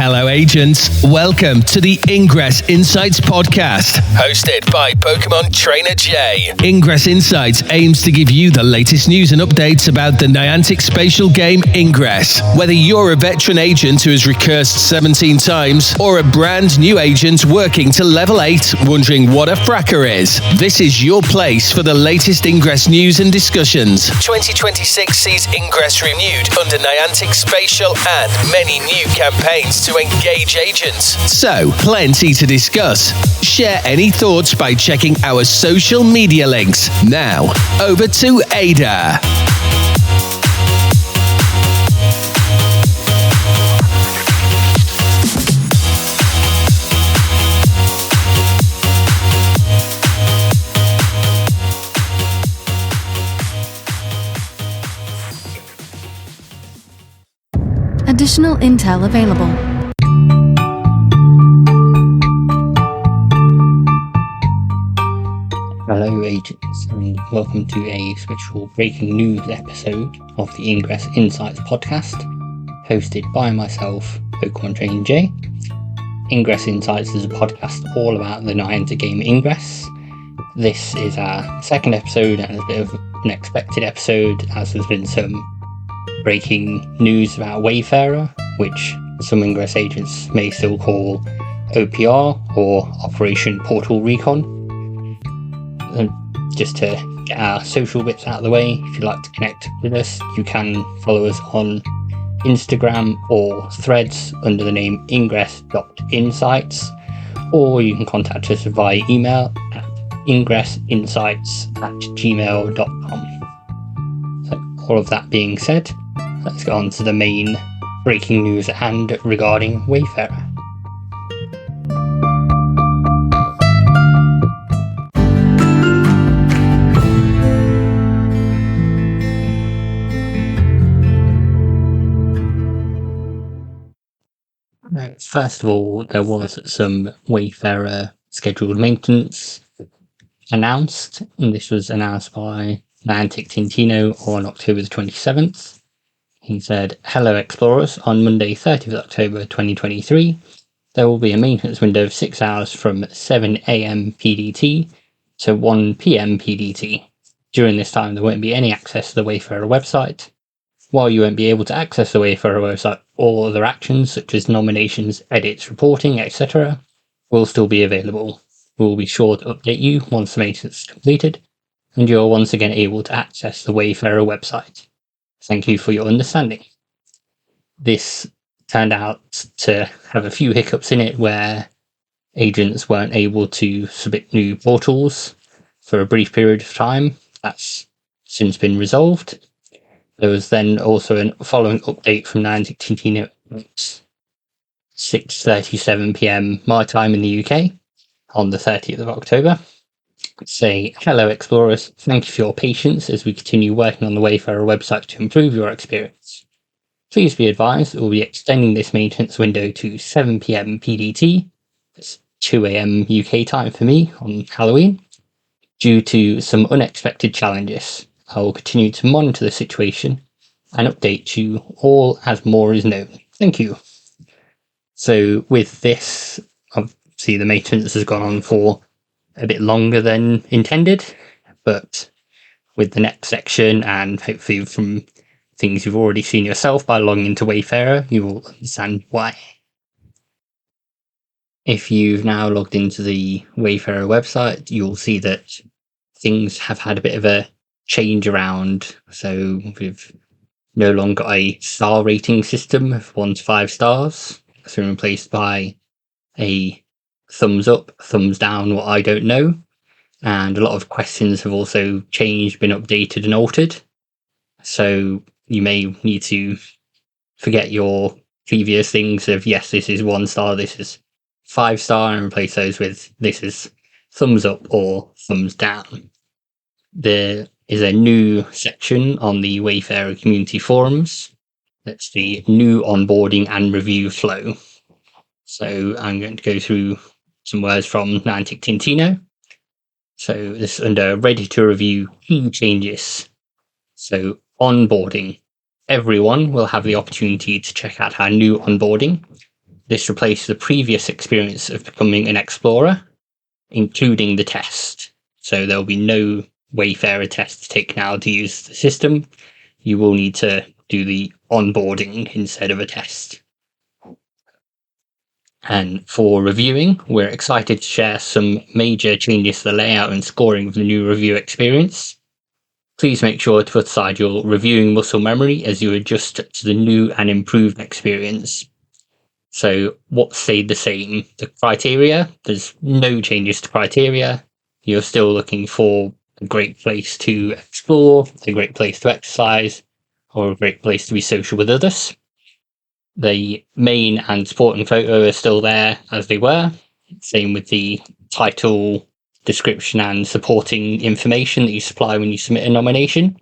Hello, agents. Welcome to the Ingress Insights podcast, hosted by PkmnTrainerJ. Ingress Insights aims to give you the latest news and updates about the Niantic spatial game Ingress. Whether you're a veteran agent who has recursed 17 times or a brand new agent working to level 8, wondering what a fracker is, this is your place for the latest Ingress news and discussions. 2026 sees Ingress renewed under Niantic spatial and many new campaigns to engage agents. So, plenty to discuss. Share any thoughts by checking our social media links. Now, over to Ada. Additional intel available. Hello agents, and welcome to a special breaking news episode of the Ingress Insights podcast, hosted by myself, PkmnTrainerJ. Ingress Insights is a podcast all about the Niantic game Ingress. This is our second episode and a bit of an expected episode, as there's been some breaking news about Wayfarer, which some Ingress agents may still call OPR or Operation Portal Recon. And just to get our social bits out of the way, if you'd like to connect with us, you can follow us on Instagram or Threads under the name ingress.insights, or you can contact us via email at ingressinsights@gmail.com. So all of that being said, let's get on to the main breaking news at hand regarding Wayfarer. First of all, there was some Wayfarer scheduled maintenance announced, and this was announced by Niantic Tintino on October the 27th. He said, "Hello explorers, on Monday 30th October 2023, there will be a maintenance window of 6 hours from 7 AM PDT to 1 PM PDT. During this time there won't be any access to the Wayfarer website. While you won't be able to access the Wayfarer website, all other actions such as nominations, edits, reporting, etc. will still be available. We will be sure to update you once the maintenance is completed and you're once again able to access the Wayfarer website. Thank you for your understanding." This turned out to have a few hiccups in it where agents weren't able to submit new portals for a brief period of time. That's since been resolved. There was then also a following update from Niantic Tintino at 6:37 PM my time in the UK on the 30th of October. Say, "Hello explorers, thank you for your patience as we continue working on the Wayfarer website to improve your experience. Please be advised that we'll be extending this maintenance window to 7 PM PDT, that's 2 AM UK time for me on Halloween, due to some unexpected challenges. I will continue to monitor the situation and update you all as more is known. Thank you." So with this, obviously the maintenance has gone on for a bit longer than intended, but with the next section and hopefully from things you've already seen yourself by logging into Wayfarer, you will understand why. If you've now logged into the Wayfarer website, you'll see that things have had a bit of a change around. So we've no longer got a star rating system of 1 to 5 stars. It's been replaced by a thumbs up, thumbs down, what I don't know. And a lot of questions have also changed, been updated and altered. So you may need to forget your previous things of, yes, this is 1 star, this is 5 star, and replace those with, this is thumbs up or thumbs down. There is a new section on the Wayfarer community forums. That's the new onboarding and review flow. So I'm going to go through some words from Niantic Tintino. So this is under ready to review key changes. So onboarding. Everyone will have the opportunity to check out our new onboarding. this replaces the previous experience of becoming an explorer, including the test. So there'll be no Wayfarer test to take now to use the system. You will need to do the onboarding instead of a test. And for reviewing, we're excited to share some major changes to the layout and scoring of the new review experience. Please make sure to put aside your reviewing muscle memory as you adjust to the new and improved experience. So what stayed the same? The criteria, there's no changes to criteria. You're still looking for a great place to explore, a great place to exercise, or a great place to be social with others. The main and supporting photo are still there as they were. Same with the title, description, and supporting information that you supply when you submit a nomination.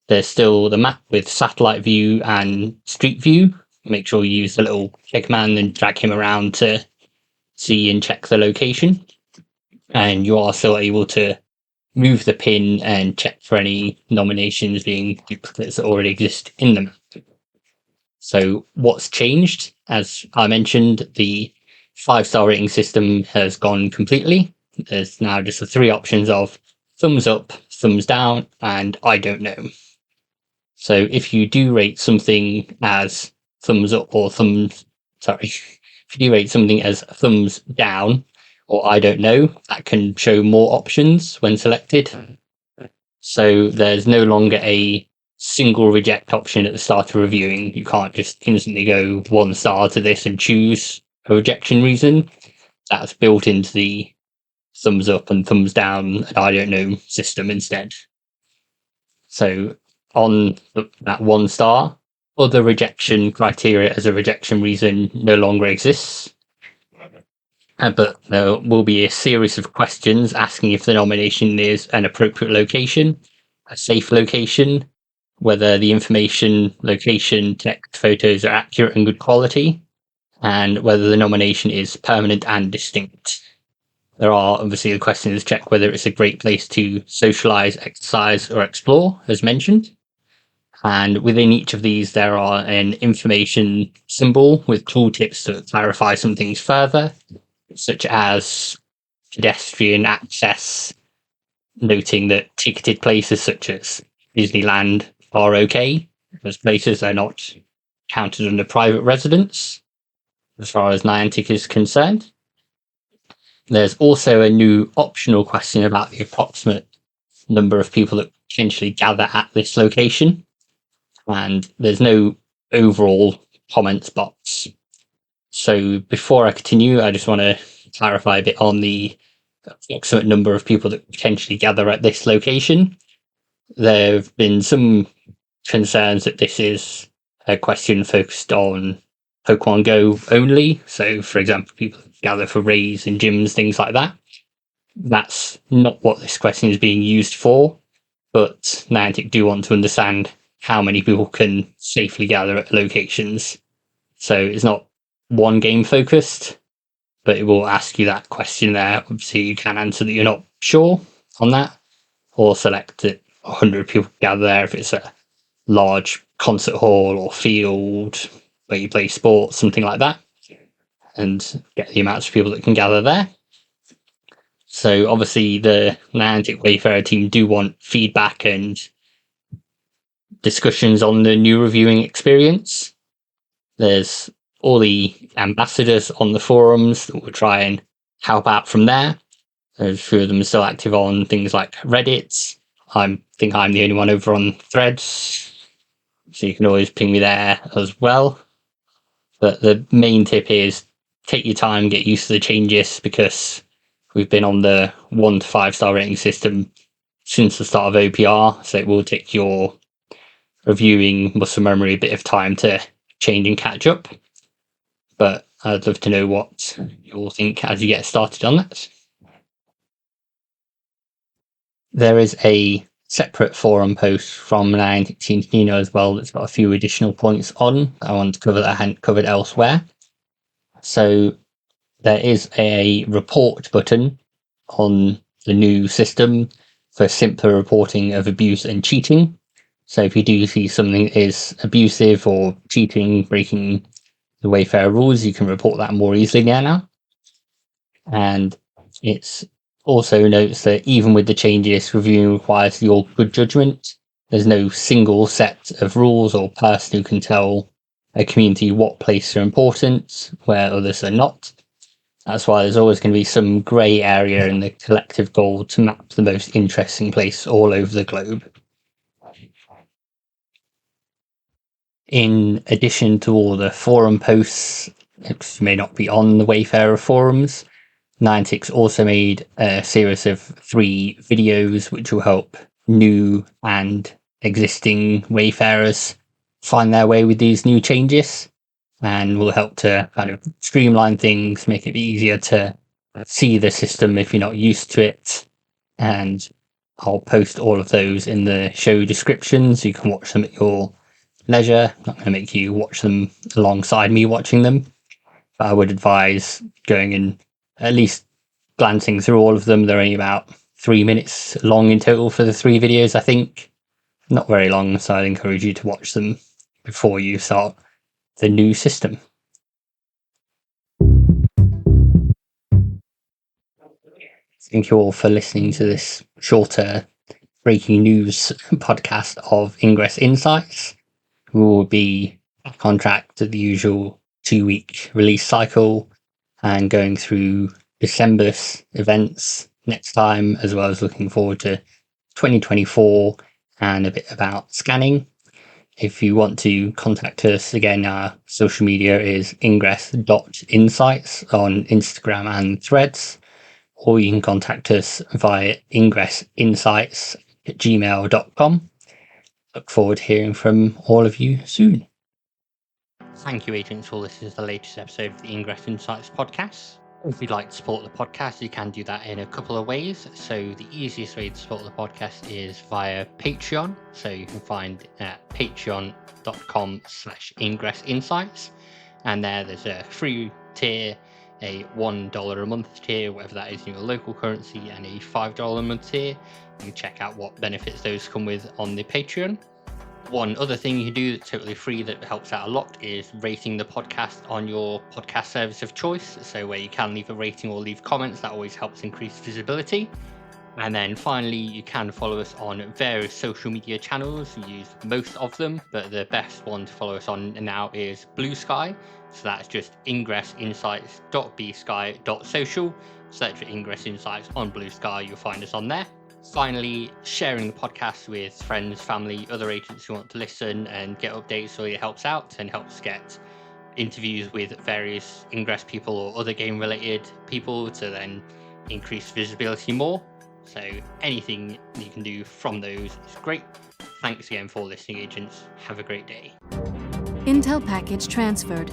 There's still the map with satellite view and street view. Make sure you use the little Pigman and drag him around to see and check the location. And you are still able to move the pin and check for any nominations being duplicates that already exist in the map. So what's changed? As I mentioned, the 5-star rating system has gone completely. There's now just the 3 options of thumbs up, thumbs down, and I don't know. So if you do rate something as thumbs up or if you do rate something as thumbs down or I don't know, that can show more options when selected. So there's no longer a single reject option at the start of reviewing. You can't just instantly go 1 star to this and choose a rejection reason. That's built into the thumbs up and thumbs down and I don't know system instead. So on that 1 star, other rejection criteria as a rejection reason no longer exists. But there will be a series of questions asking if the nomination is an appropriate location, a safe location, whether the information, location, text, photos are accurate and good quality, and whether the nomination is permanent and distinct. There are obviously the questions check whether it's a great place to socialize, exercise, or explore, as mentioned. And within each of these, there are an information symbol with tooltips to clarify some things further, such as pedestrian access, noting that ticketed places such as Disneyland are okay. Those places are not counted under private residence, as far as Niantic is concerned. There's also a new optional question about the approximate number of people that potentially gather at this location. And there's no overall comments box. So before I continue, I just want to clarify a bit on the approximate number of people that potentially gather at this location. There have been some concerns that this is a question focused on Pokemon Go only. So, for example, people gather for raids and gyms, things like that. That's not what this question is being used for, but Niantic do want to understand how many people can safely gather at locations. So it's not one game focused, but it will ask you that question there. Obviously, you can answer that you're not sure on that, or select that 100 people gather there if it's a large concert hall or field where you play sports, something like that, and get the amounts of people that can gather there. So obviously the Niantic Wayfarer team do want feedback and discussions on the new reviewing experience. There's all the ambassadors on the forums that will try and help out from there. There's a few of them still active on things like Reddit. I think I'm the only one over on Threads, so you can always ping me there as well. But the main tip is take your time, get used to the changes, because we've been on the 1 to 5-star rating system since the start of OPR, so it will take your reviewing muscle memory a bit of time to change and catch up. But I'd love to know what you all think as you get started on that. There is a separate forum post from Niantic Team Nino as well that's got a few additional points on I want to cover that I hadn't covered elsewhere. So there is a report button on the new system for simpler reporting of abuse and cheating. So if you do see something that is abusive or cheating, breaking the Wayfarer rules, you can report that more easily now. And it's also notes that even with the changes, reviewing requires your good judgment. There's no single set of rules or person who can tell a community what places are important, where others are not. That's why there's always going to be some grey area in the collective goal to map the most interesting place all over the globe. In addition to all the forum posts, which may not be on the Wayfarer forums, Niantic's also made a series of 3 videos which will help new and existing Wayfarers find their way with these new changes, and will help to kind of streamline things, make it easier to see the system if you're not used to it. And I'll post all of those in the show description so you can watch them at your leisure. I'm not going to make you watch them alongside me watching them, but I would advise going and at least glancing through all of them. They're only about 3 minutes long in total for the 3 videos, I think. Not very long, so I'd encourage you to watch them before you start the new system. Thank you all for listening to this shorter breaking news podcast of Ingress Insights. We will be back on track to the usual 2-week release cycle and going through December's events next time, as well as looking forward to 2024 and a bit about scanning. If you want to contact us, again, our social media is ingress.insights on Instagram and Threads, or you can contact us via ingressinsights@gmail.com. Look forward to hearing from all of you soon. Thank you, agents, for listening to the latest episode of the Ingress Insights podcast. If you'd like to support the podcast, you can do that in a couple of ways. So the easiest way to support the podcast is via Patreon. So you can find it at patreon.com/ingressinsights. And there's a free tier, a $1 a month tier, whatever that is in your local currency, and a $5 a month tier. You can check out what benefits those come with on the Patreon. One other thing you can do that's totally free that helps out a lot is rating the podcast on your podcast service of choice. So where you can leave a rating or leave comments, that always helps increase visibility. And then finally, you can follow us on various social media channels. We use most of them, but the best one to follow us on now is Blue Sky. So that's just ingressinsights.bsky.social. Search for Ingress Insights on Blue Sky, you'll find us on there. Finally, sharing the podcast with friends, family, other agents who want to listen and get updates, so it helps out and helps get interviews with various Ingress people or other game related people to then increase visibility more. So anything you can do from those is great. Thanks again for listening, agents. Have a great day. Intel package transferred.